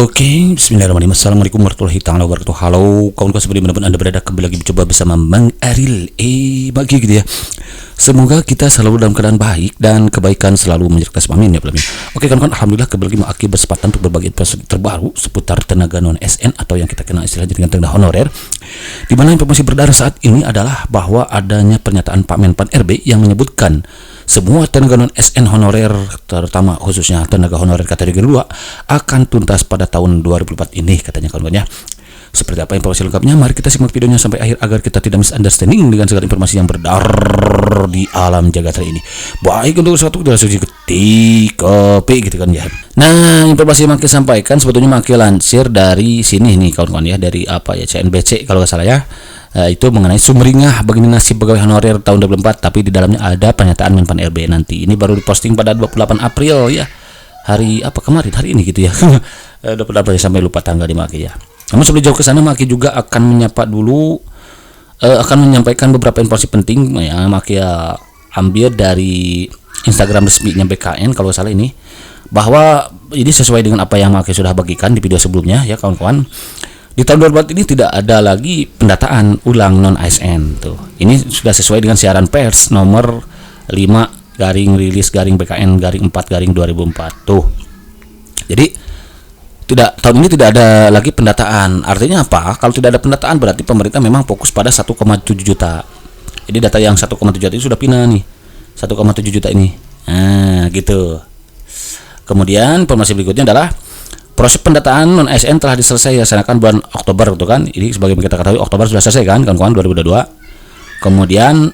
Oke, bismillahirrahmanirrahim. Assalamualaikum warahmatullahi taala wabarakatuh. Halo kawan-kawan, seperti mana Anda berada, kembali lagi mencoba bersama Bang Aril bagi gitu ya. Semoga kita selalu dalam keadaan baik dan kebaikan selalu menyertai semua, amin ya Rabbil alamin. Oke kawan-kawan, alhamdulillah kembali lagi Maki berkesempatan untuk berbagi informasi terbaru seputar tenaga non SN atau yang kita kenal istilahnya dengan tenaga honorer. Di mana informasi beredar saat ini adalah bahwa adanya pernyataan Pak Menpan RB yang menyebutkan semua tenaga non SN honorer, terutama khususnya tenaga honorer kategori 2, akan tuntas pada tahun 2024 ini katanya kawan-kawan ya. Seperti apa informasi lengkapnya? Mari kita simak videonya sampai akhir agar kita tidak misunderstanding dengan segala informasi yang beredar di alam jagat raya ini. Baik, untuk satu kita langsung ketik kopi gitu kan ya. Nah, informasi yang Maki sampaikan sebetulnya Maki lansir dari sini nih kawan-kawan ya, dari apa ya, CNBC kalau nggak salah ya. Itu mengenai sumringah bagaimana nasib pegawai honorer tahun 2024, tapi di dalamnya ada pernyataan Menpan RB nanti. Ini baru diposting pada 28 April ya. Hari apa kemarin? Hari ini gitu ya. 28 April sampai lupa tanggal di Maki ya. Namun sebelum jauh ke sana, Maki juga akan menyapa dulu, akan menyampaikan beberapa informasi penting ya. Maki ya ambil dari Instagram resminya BKN kalau salah ini, bahwa ini sesuai dengan apa yang Maki sudah bagikan di video sebelumnya ya kawan-kawan. Di tahun 2024 ini tidak ada lagi pendataan ulang non ASN tuh. Ini sudah sesuai dengan siaran pers nomor 5/rilis/BKN/4/2004 tuh. Jadi tahun ini tidak ada lagi pendataan. Artinya apa? Kalau tidak ada pendataan berarti pemerintah memang fokus pada 1,7 juta. Jadi data yang 1,7 juta itu sudah pindah nih. 1,7 juta ini. Nah, gitu. Kemudian informasi berikutnya adalah proses pendataan non ASN telah diselesaikan bulan Oktober gitu kan. Ini sebagai kita ketahui Oktober sudah selesai kan kawan-kawan 2022. Kemudian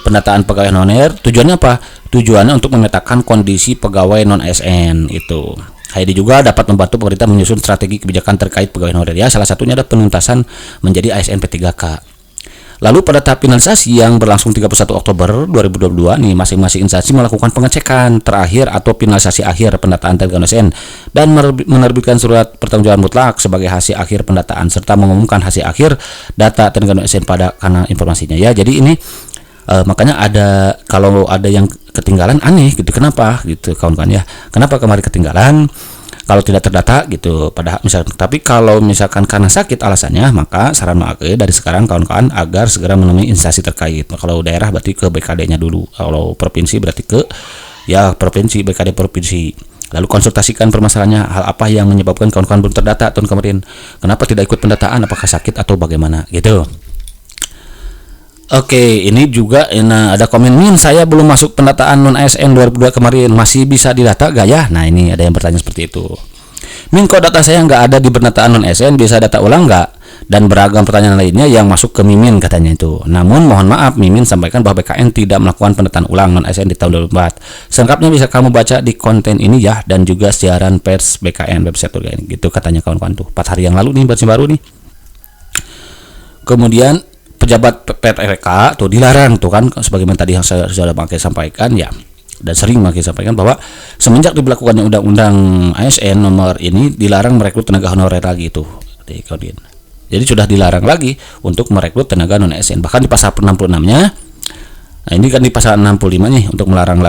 pendataan pegawai honorer tujuannya apa? Tujuannya untuk memetakan kondisi pegawai non ASN itu. HID juga dapat membantu pemerintah menyusun strategi kebijakan terkait pegawai honorer ya. Salah satunya ada penuntasan menjadi ASN P3K. Lalu pada tahap finalisasi yang berlangsung 31 Oktober 2022 nih, masing-masing instansi melakukan pengecekan terakhir atau finalisasi akhir pendataan tenaga ASN dan menerbitkan surat pertanggungjawaban mutlak sebagai hasil akhir pendataan serta mengumumkan hasil akhir data tenaga ASN pada kanal informasinya ya. Jadi ini makanya kalau ada yang ketinggalan aneh gitu, kenapa gitu kawan-kawan ya, kenapa kemarin ketinggalan kalau tidak terdata gitu pada misalkan. Tapi kalau misalkan karena sakit alasannya, maka saran Maki dari sekarang kawan-kawan agar segera menemui instansi terkait. Kalau daerah berarti ke BKD-nya dulu, kalau provinsi berarti ke ya provinsi, BKD provinsi. Lalu konsultasikan permasalahannya, hal apa yang menyebabkan kawan-kawan belum terdata tahun kemarin, kenapa tidak ikut pendataan, apakah sakit atau bagaimana gitu. Oke, ini juga ada komen, Min, saya belum masuk pendataan non ASN 2002 kemarin, masih bisa didata gak ya? Nah, ini ada yang bertanya seperti itu. Min, kok data saya nggak ada di pendataan non ASN, bisa data ulang nggak? Dan beragam pertanyaan lainnya yang masuk ke Mimin katanya itu. Namun mohon maaf, Mimin sampaikan bahwa BKN tidak melakukan pendataan ulang non ASN di tahun 2004. Selengkapnya bisa kamu baca di konten ini ya, dan juga siaran pers BKN website gitu katanya kawan-kawan tuh. 4 hari yang lalu nih, versi baru nih. Kemudian pejabat PTRK tuh dilarang tuh kan, sebagaimana tadi yang saya sudah Maki sampaikan ya, dan sering Maki sampaikan bahwa semenjak diberlakukannya undang-undang ASN nomor ini dilarang merekrut tenaga honorer lagi tuh. Jadi sudah dilarang lagi untuk merekrut tenaga non ASN. Bahkan di pasal 66-nya, nah ini kan di pasal 65 nih untuk melarang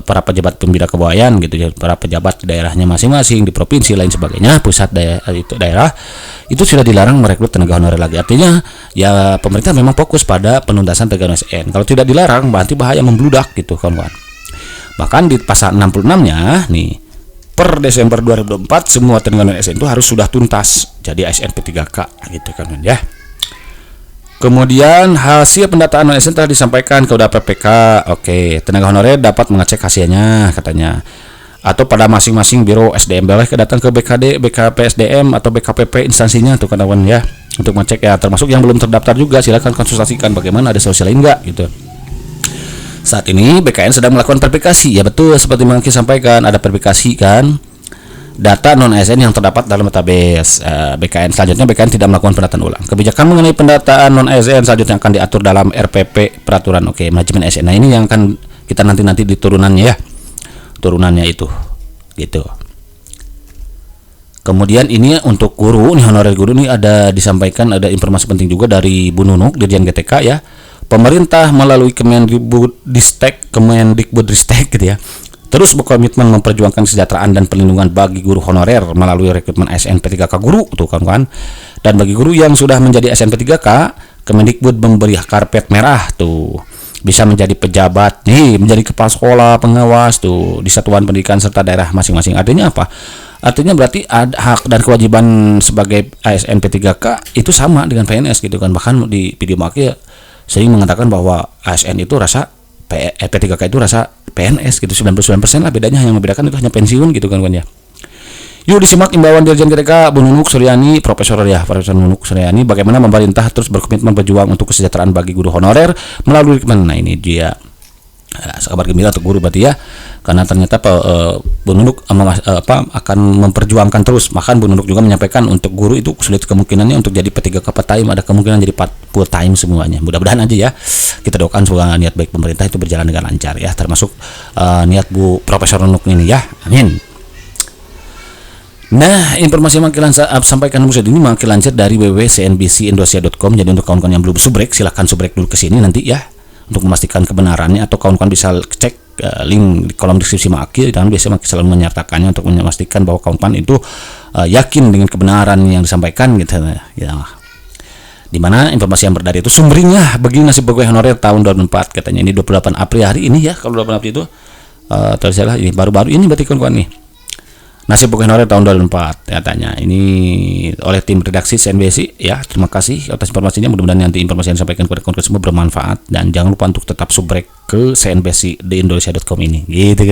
para pejabat pembina kepegawaian gitu ya, para pejabat di daerahnya masing-masing, di provinsi lain sebagainya, pusat daerah itu sudah dilarang merekrut tenaga honorer lagi. Artinya ya pemerintah memang fokus pada penuntasan tenaga ASN. Kalau tidak dilarang berarti bahaya membludak gitu kawan-kawan. Bahkan di pasal 66-nya nih, per Desember 2024 semua tenaga ASN itu harus sudah tuntas jadi ASN P3K gitu kan ya. Kemudian hasil pendataan non ASN telah disampaikan ke PPK. Oke, tenaga honorer dapat mengecek hasilnya katanya, atau pada masing-masing biro SDM boleh datang ke BKD, BKP SDM atau BKPP instansinya tuh kawan-kawan ya, untuk mengecek ya. Termasuk yang belum terdaftar juga silakan konsultasikan bagaimana ada solusi lain enggak gitu. Saat ini BKN sedang melakukan verifikasi ya, betul seperti yang Maki sampaikan, ada verifikasi kan data non ASN yang terdapat dalam database BKN. Selanjutnya BKN tidak melakukan pendataan ulang. Kebijakan mengenai pendataan non ASN selanjutnya akan diatur dalam RPP peraturan manajemen ASN. Nah, ini yang akan kita nanti di turunannya ya, turunannya itu gitu. Kemudian ini untuk guru nih, honorer guru nih ada disampaikan, ada informasi penting juga dari Bu Nunuk Dirjen GTK ya. Pemerintah melalui Kemendikbudristek gitu ya terus berkomitmen memperjuangkan kesejahteraan dan perlindungan bagi guru honorer melalui rekrutmen ASN P3K guru tuh kawan-kawan. Dan bagi guru yang sudah menjadi ASN P3K, Kemendikbud memberi karpet merah tuh. Bisa menjadi pejabat nih, menjadi kepala sekolah, pengawas tuh di satuan pendidikan serta daerah masing-masing. Artinya apa? Artinya berarti ada hak dan kewajiban sebagai ASN P3K itu sama dengan PNS gitu kan. Bahkan di video maki sering mengatakan bahwa ASN itu rasa P3K itu rasa PNS gitu, 99% lah bedanya, yang membedakan itu hanya pensiun gitu kan ya. Yuk disimak imbauan Dirjen KTK Bu Nunuk Suryani, Profesor Nunuk Suryani, bagaimana pemerintah terus berkomitmen berjuang untuk kesejahteraan bagi guru honorer melalui nah ini dia kabar gembira untuk guru berarti ya, karena ternyata Bu Nunuk akan memperjuangkan terus. Bahkan Bu Nunuk juga menyampaikan untuk guru itu sulit kemungkinannya untuk jadi P3K part-time, ada kemungkinan jadi full time semuanya. Mudah-mudahan aja ya, kita doakan semoga niat baik pemerintah itu berjalan dengan lancar ya, termasuk niat Bu Profesor Nunuk ini ya, amin. Nah, informasi yang makin sampaikan musuh ini makin lanjut dari www.cnbcindonesia.com. Jadi untuk kawan-kawan yang belum subrek, silahkan subrek dulu ke sini nanti ya, untuk memastikan kebenarannya, atau kawan-kawan bisa cek link di kolom deskripsi Maki, dan biasanya Maki selalu menyertakannya untuk memastikan bahwa kawan-kawan itu yakin dengan kebenaran yang disampaikan gitu ya. Dimana informasi yang beredar itu sumbernya begini, nasib pegawai honorer tahun 2004 katanya, ini 28 April hari ini ya, kalau 28 April itu tersalah ini baru-baru ini berarti kawan-kawan nih. Nasib pegawai honorer tahun 2004 katanya, ini oleh tim redaksi CNBC ya. Terima kasih atas informasinya, mudah-mudahan nanti informasi yang disampaikan kepada kawan-kawan semua bermanfaat, dan jangan lupa untuk tetap subrek ke CNBC di Indonesia.com ini gitu.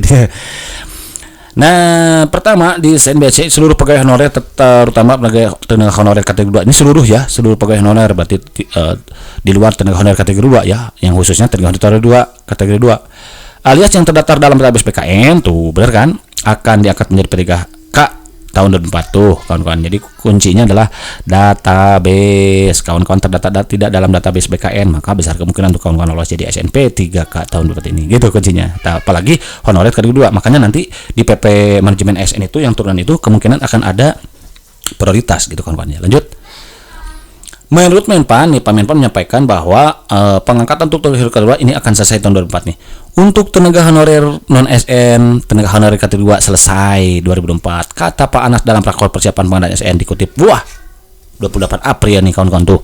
Nah, pertama di CNBC seluruh pegawai honorer terutama tenaga honorer kategori 2 ini seluruh ya, seluruh pegawai honorer berarti di luar tenaga honorer kategori 2 ya, yang khususnya tenaga honorer kategori 2 alias yang terdaftar dalam database BKN tuh, benar kan? Akan diangkat menjadi P3K tahun 2004 tuh kawan-kawan. Jadi kuncinya adalah database. Kawan-kawan terdata tidak dalam database BKN, maka besar kemungkinan untuk kawan-kawan lolos jadi SNP 3K tahun 2004 ini. Gitu kuncinya. Apalagi honorer kategori 2. Makanya nanti di PP manajemen SN itu yang turunan itu kemungkinan akan ada prioritas gitu kawan-kawan ya. Lanjut. Menurut Menpan nih, Pak Menpan menyampaikan bahwa pengangkatan untuk tenaga honorer ini akan selesai tahun 2004 nih. Untuk tenaga honorer non SN, tenaga honorer kategori 2 selesai 2004. Kata Pak Anas dalam rakor persiapan pengadaan SN dikutip, wah 28 April ya nih kawan-kawan tuh.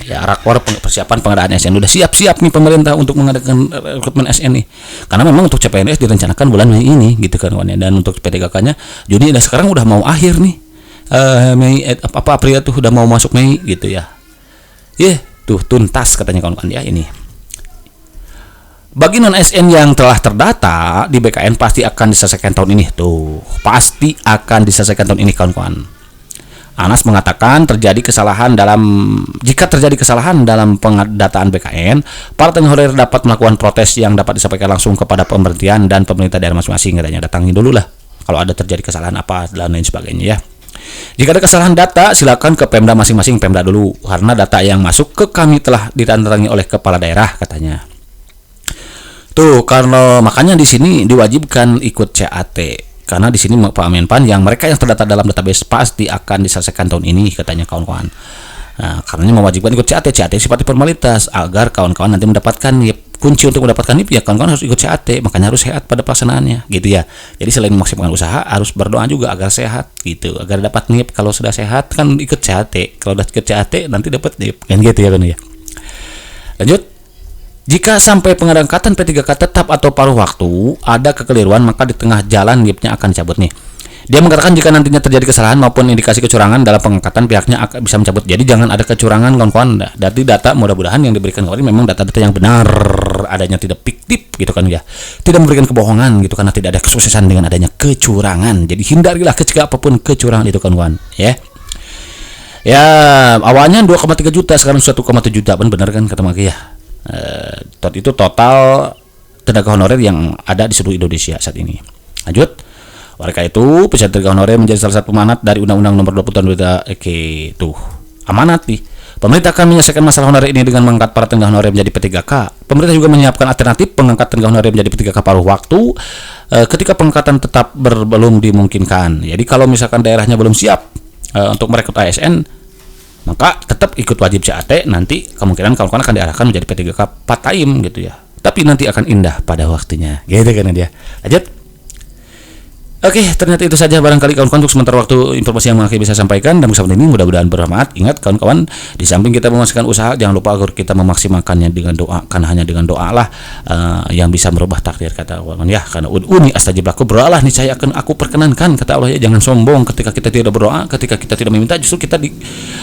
Ya, rakor persiapan pengadaan SN udah siap-siap nih pemerintah untuk mengadakan rekrutmen SN nih. Karena memang untuk CPNS direncanakan bulan Mei ini gitu kan kawan ya. Dan untuk P3K-nya Juni, dan sekarang udah mau akhir nih. Mei April tuh udah mau masuk Mei gitu ya. Tuh tuntas katanya kawan-kawan ya ini. Bagi non SN yang telah terdata di BKN pasti akan diselesaikan tahun ini tuh. Pasti akan diselesaikan tahun ini kawan-kawan. Anas mengatakan jika terjadi kesalahan dalam pendataan BKN, para tenaga honorer dapat melakukan protes yang dapat disampaikan langsung kepada pemerintahan dan pemerintah daerah masing-masing katanya. Datangin dulu lah kalau ada terjadi kesalahan apa dan lain sebagainya ya. Jika ada kesalahan data, silakan ke Pemda masing-masing, Pemda dulu, karena data yang masuk ke kami telah ditandatangi oleh kepala daerah katanya. Tuh, karena makanya di sini diwajibkan ikut CAT, karena di sini Pak Menpan yang mereka yang terdata dalam database pasti akan diselesaikan tahun ini katanya kawan-kawan. Nah, karena mewajibkan ikut CAT sifatnya formalitas agar kawan-kawan nanti mendapatkan NIP. Kunci untuk mendapatkan NIP ya kawan-kawan harus ikut CAT, makanya harus sehat pada pelaksanaannya gitu ya. Jadi selain memaksimalkan usaha, harus berdoa juga agar sehat gitu, agar dapat NIP. Kalau sudah sehat kan ikut CAT, kalau sudah ikut CAT nanti dapat NIP kan gitu ya kan ya. Lanjut. Jika sampai pengangkatan P3K tetap atau paruh waktu ada kekeliruan, maka di tengah jalan NIP-nya akan dicabut nih. Dia mengatakan jika nantinya terjadi kesalahan maupun indikasi kecurangan dalam pengangkatan, pihaknya akan bisa mencabut. Jadi jangan ada kecurangan kawan-kawan. Dari data mudah-mudahan yang diberikan kemarin memang data-data yang benar, adanya tidak fiktif gitu kan ya. Tidak memberikan kebohongan gitu, karena tidak ada kesuksesan dengan adanya kecurangan. Jadi hindarilah kecegah apapun kecurangan itu kawan-kawan ya. Ya, awalnya 2,3 juta, sekarang 1,7 juta, benar kan kata Maki ya. Itu total tenaga honorer yang ada di seluruh Indonesia saat ini. Lanjut. Oleh karena itu, peserta tenaga honorer menjadi salah satu amanat dari Undang-Undang Nomor 20 Tahun 2000. Tuh, amanat nih. Pemerintah akan menyelesaikan masalah honorer ini dengan mengangkat para tenaga honorer menjadi P3K. Pemerintah juga menyiapkan alternatif pengangkat tenaga honorer menjadi P3K paruh waktu ketika pengangkatan tetap belum dimungkinkan. Jadi kalau misalkan daerahnya belum siap untuk merekrut ASN, maka tetap ikut wajib CAT. Nanti kemungkinan kawan-kawan akan diarahkan menjadi P3K part time gitu ya. Tapi nanti akan indah pada waktunya. Gitu kan dia. Lanjut. Oke, ternyata itu saja barangkali kawan-kawan untuk sementara waktu informasi yang Maki bisa sampaikan, dan kesempatan ini mudah-mudahan bermanfaat. Ingat kawan-kawan, di samping kita memasukkan usaha, jangan lupa agar kita memaksimalkannya dengan doa. Kan hanya dengan doa lah yang bisa merubah takdir, kata Allah ya. Karena uni astajib lakum, berdoalah niscaya akan aku perkenankan, kata Allah ya. Jangan sombong ketika kita tidak berdoa, ketika kita tidak meminta, justru kita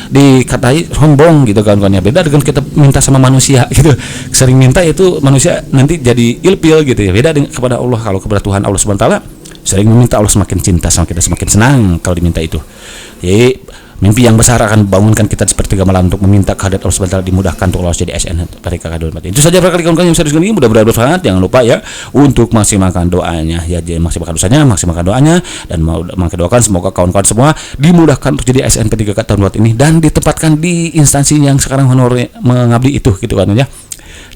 dikatai sombong gitu kawan-kawan ya. Beda dengan kita minta sama manusia gitu. Sering minta itu manusia nanti jadi ilfil gitu ya. Beda dengan kepada Allah. Kalau kepada Tuhan Allah Subhanahu wa taala sering meminta, Allah semakin cinta sama kita, semakin senang kalau diminta itu. Jadi mimpi yang besar akan bangunkan kita seperti gamelan untuk meminta kehadirat Allah Subhanahu wa taala, dimudahkan untuk lolos jadi ASN mereka kadul mati. Itu saja barangkali kawan-kawan yang bisa diskusi ini, mudah-mudahan bermanfaat. Jangan lupa ya untuk maksimalkan doanya ya, jadi maksimalkan dosanya, maksimalkan doanya, dan mau doakan semoga kawan-kawan semua dimudahkan untuk jadi ASN P3K tahun 2024 ini dan ditempatkan di instansi yang sekarang honor mengabdi itu gitu kan ya.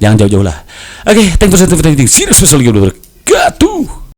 Jangan jauh-jauh lah. Oke, thank you for watching. See you next video.